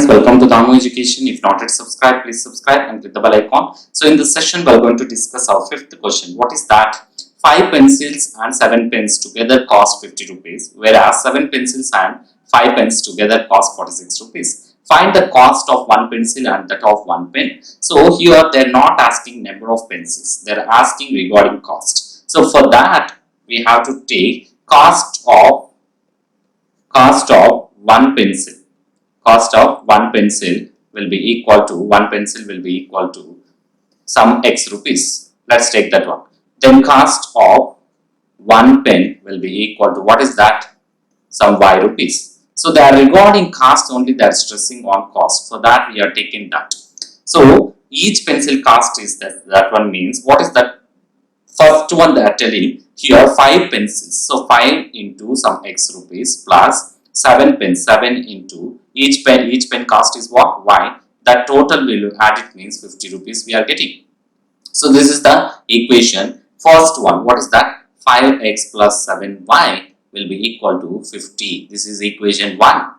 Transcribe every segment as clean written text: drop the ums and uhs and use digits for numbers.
friends, welcome to Damu Education. If not yet subscribed, please subscribe and click the bell icon. So in this session, we are going to discuss our fifth question. What is that? 5 pencils and 7 pens together cost 50 rupees, whereas 7 pencils and 5 pens together cost 46 rupees. Find the cost of one pencil and that of one pen. So here they are not asking number of pencils, they are asking regarding cost. So for that, we have to take cost of one pencil. Cost of one pencil will be equal to some x rupees. Let's take that one. Then cost of one pen will be equal to, what is that? Some y rupees. So they are regarding cost only, they are stressing on cost. For that we are taking that. So each pencil cost is that one means, what is that? First one they are telling here 5 pencils. So 5 into some x rupees plus 7 pens, 7 into each pen cost is what? Y. That total will add it means 50 rupees we are getting. So this is the equation. First one, what is that? 5x plus 7y will be equal to 50. This is equation 1.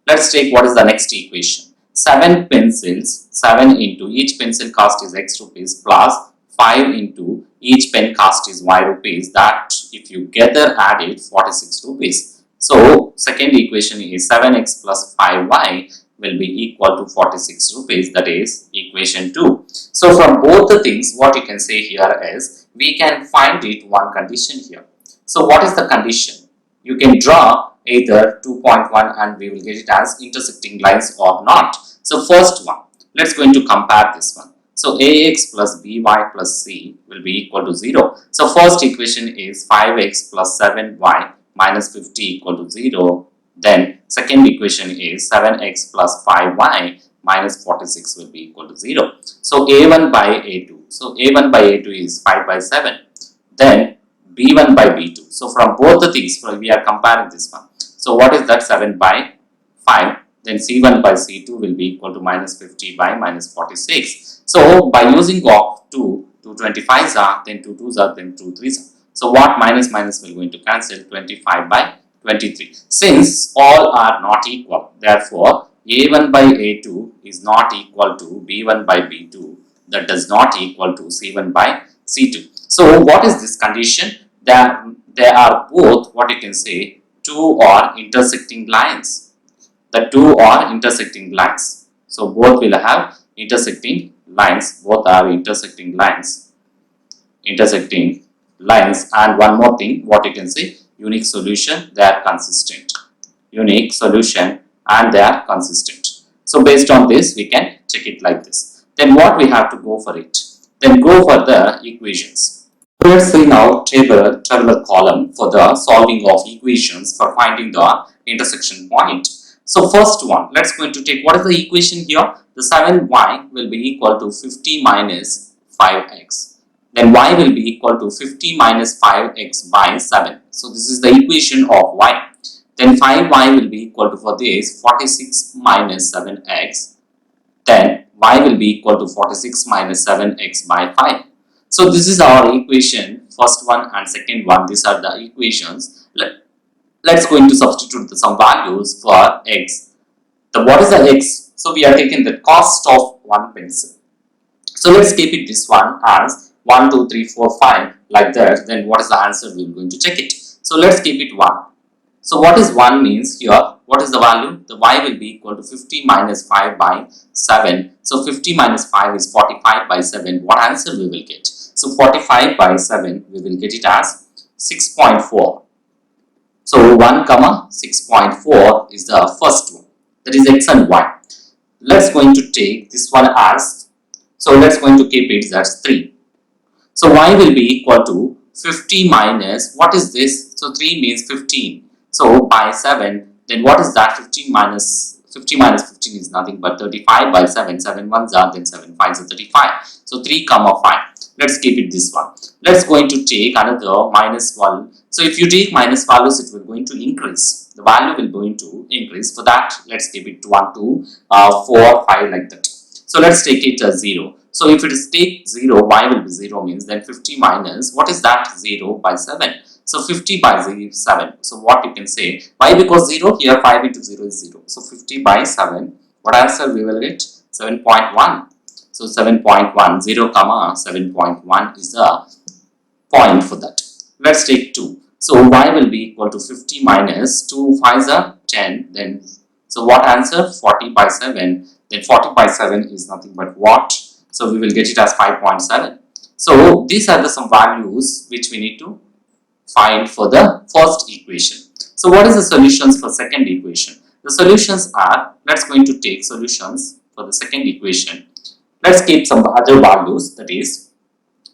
Let's take what is the next equation. 7 pencils, 7 into each pencil cost is x rupees plus 5 into each pen cost is y rupees. That if you together add it 46 rupees. So second equation is 7x plus 5y will be equal to 46 rupees, that is equation 2. So from both the things, what you can say here is, we can find it one condition here. So what is the condition? You can draw either 2.1 and we will get it as intersecting lines or not. So first one, let's going to compare this one. So ax plus by plus c will be equal to 0. So first equation is 5x plus 7y minus 50 equal to 0. Then second equation is 7x plus 5y minus 46 will be equal to 0. So a1 by a2. So a1 by a2 is 5 by 7. Then b1 by b2. So from both the things, we are comparing this one. So what is that? 7 by 5. Then c1 by c2 will be equal to minus 50 by minus 46. So by using of 225s are, then 2 2s are, then 2 3s are. So what? Minus will going to cancel, 25 by 23. Since all are not equal, therefore a1 by a2 is not equal to b1 by b2. That does not equal to c1 by c2. So what is this condition? That they are both, what you can say, two are intersecting lines. The two are intersecting lines. So both will have intersecting lines. Both are intersecting lines. And one more thing, what you can say, unique solution, they are consistent. Unique solution and they are consistent. So based on this, we can check it like this. Then what we have to go for it? Then go for the equations. Let's see now tabular column for the solving of equations for finding the intersection point. So first one, let's going to take, what is the equation here? The 7y will be equal to 50 minus 5x. Then y will be equal to 50 minus 5x by 7. So this is the equation of y. Then 5y will be equal to, for this, 46 minus 7x. Then y will be equal to 46 minus 7x by 5. So this is our equation, first one and second one. These are the equations. Let's going to substitute some values for x. What is the x? So we are taking the cost of one pencil. So let's keep it this one as 1, 2, 3, 4, 5 like that. Then what is the answer? We are going to check it. So let's keep it 1. So what is 1 means here? What is the value? The y will be equal to 50 minus 5 by 7. So 50 minus 5 is 45 by 7. What answer we will get? So 45 by 7 we will get it as 6.4. So 1 comma 6.4 is the first one. That is x and y. Let's going to take this one as, so let's going to keep it as 3. So y will be equal to 50 minus, what is this? So 3 means 15. So by 7, then what is that? 50 minus 15 is nothing but 35 by 7. 7 ones are, then 7 5s are 35. So 3 comma 5. Let's keep it this one. Let's going to take another minus 1. So if you take minus values, it will going to increase. The value will going to increase. For that, let's keep it 1, 2, 4, 5 like that. So let's take it as 0. So if it is take 0, y will be 0 means, then 50 minus, what is that? 0 by 7. So 50 by 7. So what you can say? Why? Because 0 here, 5 into 0 is 0. So 50 by 7 What answer we will get? 7.1. So 7.1, 0 comma 7.1 is the point for that. Let's take 2. So y will be equal to 50 minus 2 5s are 10. Then so what answer? 40 by 7. Then 40 by 7 is nothing but what? So we will get it as 5.7. So these are the some values which we need to find for the first equation. So what is the solutions for second equation? The solutions are, let's going to take solutions for the second equation. Let's keep some other values, that is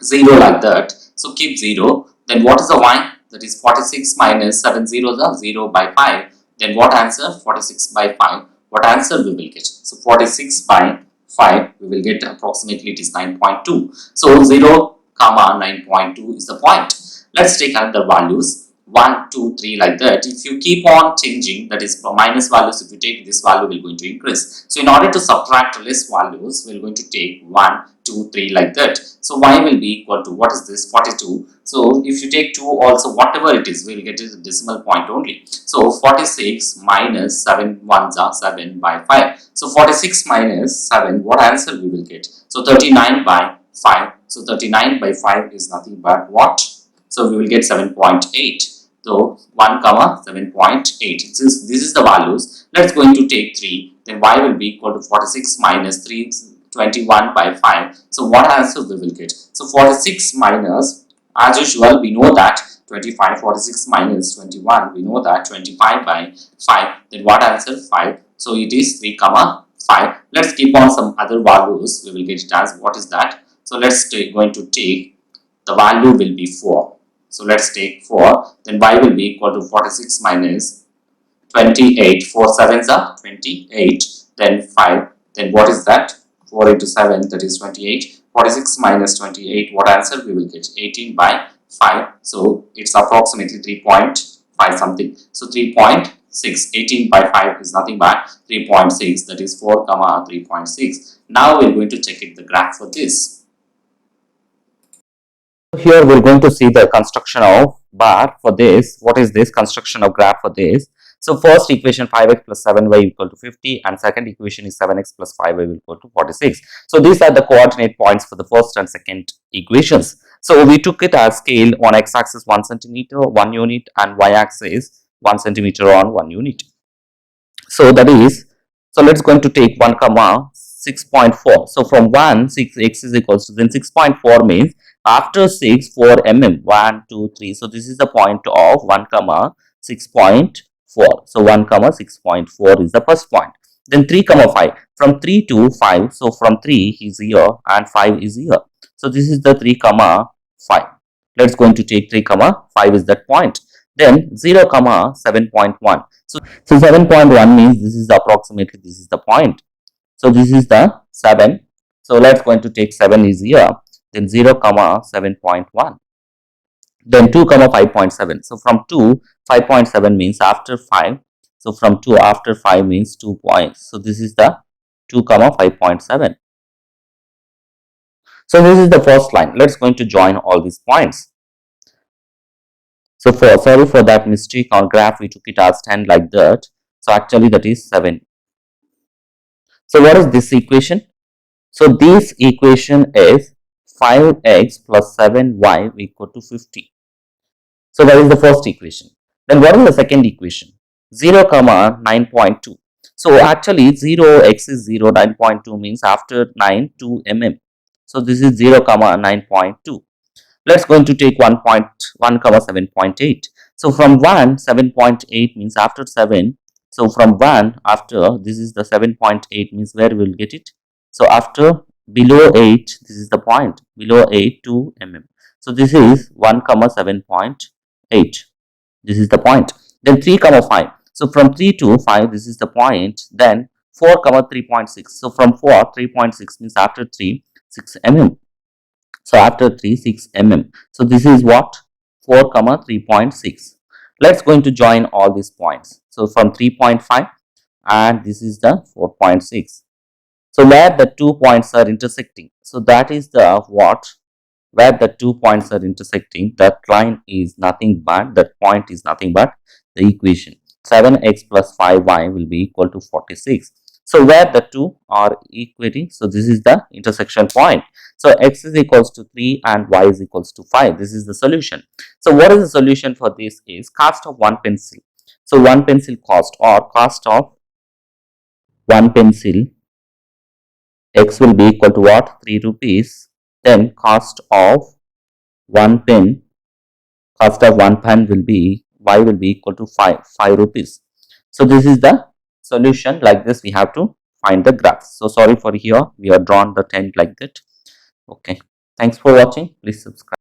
0 like that. So keep 0. Then what is the y? That is 46 minus 7 zeros are 0 by 5. Then what answer? 46 by 5. What answer we will get? So 46 by 5 we will get approximately it is 9.2. So 0 comma 9.2 is the point. Let's take another values 1, 2, 3 like that. If you keep on changing, that is for minus values, if you take this value will going to increase. So in order to subtract less values, we are going to take 1, 2, 3 like that. So y will be equal to, what is this? 42. So if you take 2 also, whatever it is, we will get a decimal point only. So 46 minus 7 ones are 7 by 5. So 46 minus 7, what answer we will get? So 39 by 5. So 39 by 5 is nothing but what? So we will get 7.8. So 1 comma 7.8. Since this is the values, let's going to take 3. Then y will be equal to 46 minus 3, 21 by 5. So what answer we will get? So 46 minus, as usual, we know that 25, 46 minus 21, we know that 25 by 5. Then what answer? 5. So it is 3 comma 5. Let's keep on some other values. We will get it as, what is that? So let's going to take, the value will be 4. So let's take 4. Then y will be equal to 46 minus 28. 4 7s are 28. Then 5. Then what is that? 4 into 7, that is 28. 46 minus 28. What answer we will get? 18 by 5. So it's approximately 3.5 something. So 3.6. 18 by 5 is nothing but 3.6. That is 4 comma 3.6. Now we're going to check it the graph for this. Here we're going to see the construction of bar for this. What is this construction of graph for this? So first equation 5x plus 7y equal to 50 and second equation is 7x plus 5y equal to 46. So these are the coordinate points for the first and second equations. So we took it as scale on x-axis 1 centimeter, 1 unit and y-axis 1 centimeter on 1 unit. So that is, so let's going to take 1 comma 6.4. So from 1, 6x is equals to, then 6.4 means after 6, 4 mm, 1, 2, 3. So this is the point of 1 comma 6.4. So 1 comma 6.4 is the first point. Then 3 comma 5. From 3 to 5. So from 3 is here and 5 is here. So this is the 3 comma 5. Let's going to take 3 comma 5 is that point. Then 0 comma 7.1. So 7.1 means this is approximately, this is the point. So this is the 7. So let's going to take 7 is here. Then 0 comma 7.1. Then 2 comma 5.7. So from 2, 5.7 means after 5. So from 2 after 5 means 2 points. So this is the 2 comma 5.7. So this is the first line. Let's going to join all these points. So sorry for that mistake on graph, we took it as 10 like that. So actually that is 7. So what is this equation? So this equation is 5x plus 7y equal to 50. So that is the first equation. Then what is the second equation? 0 comma 9.2. So actually 0x is 0, 9.2 means after 9, 2 mm. So this is 0 comma 9.2. Let's going to take 1 comma 7.8. So from 1, 7.8 means after 7. So from 1 after, this is the 7.8 means where we will get it. So after below 8, this is the point, below 8, 2 mm. So this is 1 comma 7.8. This is the point. Then 3 comma 5. So from 3 to 5, this is the point. Then 4 comma 3.6. So from 4, 3.6 means after 3, 6 mm. So after 3, 6 mm. So this is what? 4 comma 3.6. Let's going to join all these points. So from 3.5 and this is the 4.6. So where the 2 points are intersecting. So that is the what? Where the 2 points are intersecting, that line is nothing but, that point is nothing but the equation. 7x plus 5y will be equal to 46. So where the two are equating, so this is the intersection point. So x is equals to 3 and y is equals to 5. This is the solution. So what is the solution for this is cost of one pencil. So one pencil cost, or cost of one pencil, x will be equal to what? 3 rupees. Then cost of one pen, cost of one pen will be, y will be equal to 5 rupees. So this is the solution. Like this we have to find the graph. So sorry for here we have drawn the tent like that. Okay, thanks for watching. Please subscribe.